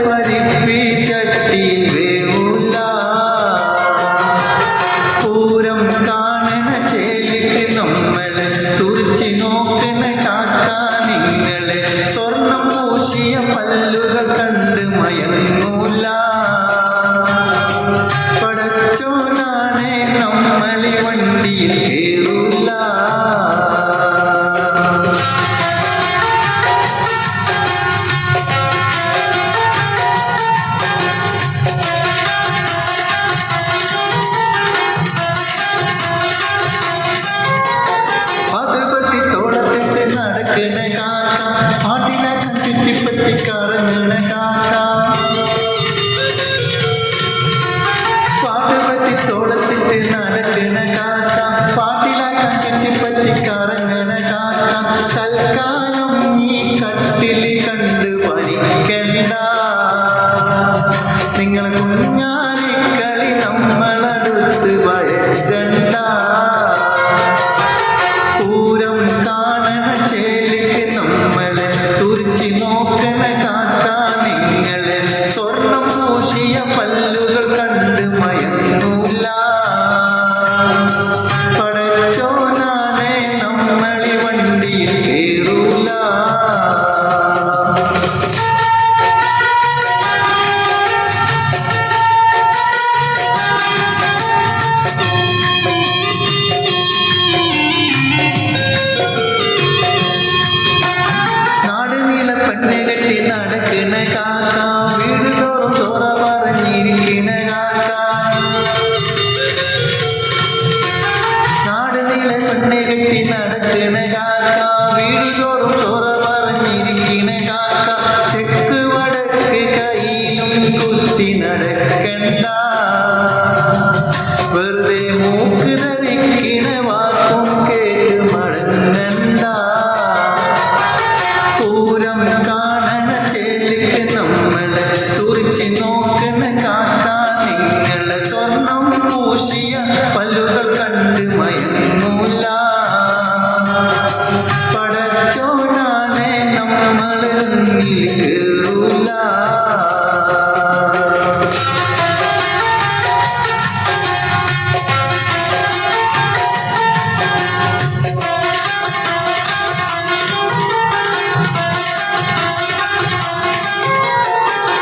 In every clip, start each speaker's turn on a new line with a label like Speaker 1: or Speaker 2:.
Speaker 1: പരിപ്പിച്ചട്ടി വേവൂല പൂരം കാണണ ചേലിക്ക് നമ്മളെ തുറിച്ച് നോക്കണ കാക്ക നിങ്ങളെ സ്വർണം പൂശിയ പല്ലുകൾ കണ്ട് മയങ്ങൂല പടച്ചോനാണെ നമ്മളി വണ്ടിയിൽ കേറൂല നടക്കണ കാക്ക പാട്ടിലാക്കാൻ ചുറ്റിപ്പറ്റി കറങ്ങണ കാക്ക പാട്ടുപറ്റി തോളത്തിട്ട് നടക്കണ കാക്ക പാട്ടിലാക്കാൻ ചുറ്റിപ്പറ്റി കറങ്ങണ കാക്ക തൽക്കാലം ഈ കട്ടില് കണ്ട് ഭരിക്കണ്ട നിങ്ങൾ കുഞ്ഞാലിക്കളി നമ്മളടുത്ത് വയറ്റണ്ട പൂരം കാണണ ചേലിക്ക് നമ്മളെ തുറിച്ച് നോക്കണ കാക്ക നിങ്ങളെ സ്വർണം പൂശിയ പല്ലുകൾ കണ്ട് മയങ്ങൂല പടച്ചോനാണെ നമ്മളി വണ്ടിയിൽ കേറൂല പെണ്ണെ കെട്ടി നടക്കണ കാക്ക വീട് തോറും ചോറ പറഞ്ഞിരിക്കണ കാക്ക നാട് നീളെ പെണ്ണെ കെട്ടി നടക്കണ കാക്ക വീട് തോറും ചോറ പറഞ്ഞിരിക്കണ കാക്ക തെക്ക് വടക്ക് കയ്യിലും കുത്തി നടക്കണ്ട വെറുതെ മൂക്ക് ധരിക്കണ വാക്കും കേട്ട് മടങ്ങണ്ട പൂരം കാണണ ചേലിക്ക് നമ്മളെ തുറിച്ച് നോക്കണ കാക്ക നിങ്ങളെ സ്വർണം പൂശിയ പല്ലുകൾ കണ്ട് മയങ്ങൂല പടച്ചോനാണെ നമ്മളെ കേറൂല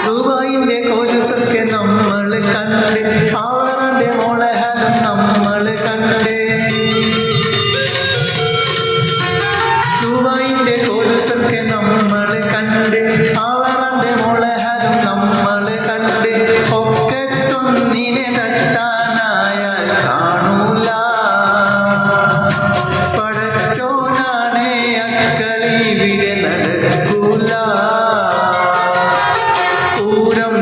Speaker 1: ദുബായിന്റെ കോലുസൊക്കെ നമ്മള് കണ്ട് അവരുടെ മോളഹാരം നമ്മള് കണ്ട് ദുബായിന്റെ കോലുസൊക്കെ നമ്മള് കണ്ട് അവരുടെ മോളഹാരം നമ്മള് കണ്ട് ഒക്കത്തൊന്നിനെ തട്ടാനായാൽ കാണൂല പടച്ചോനാണെ അക്കളി ഇവിടെ നടക്കൂല പൂരം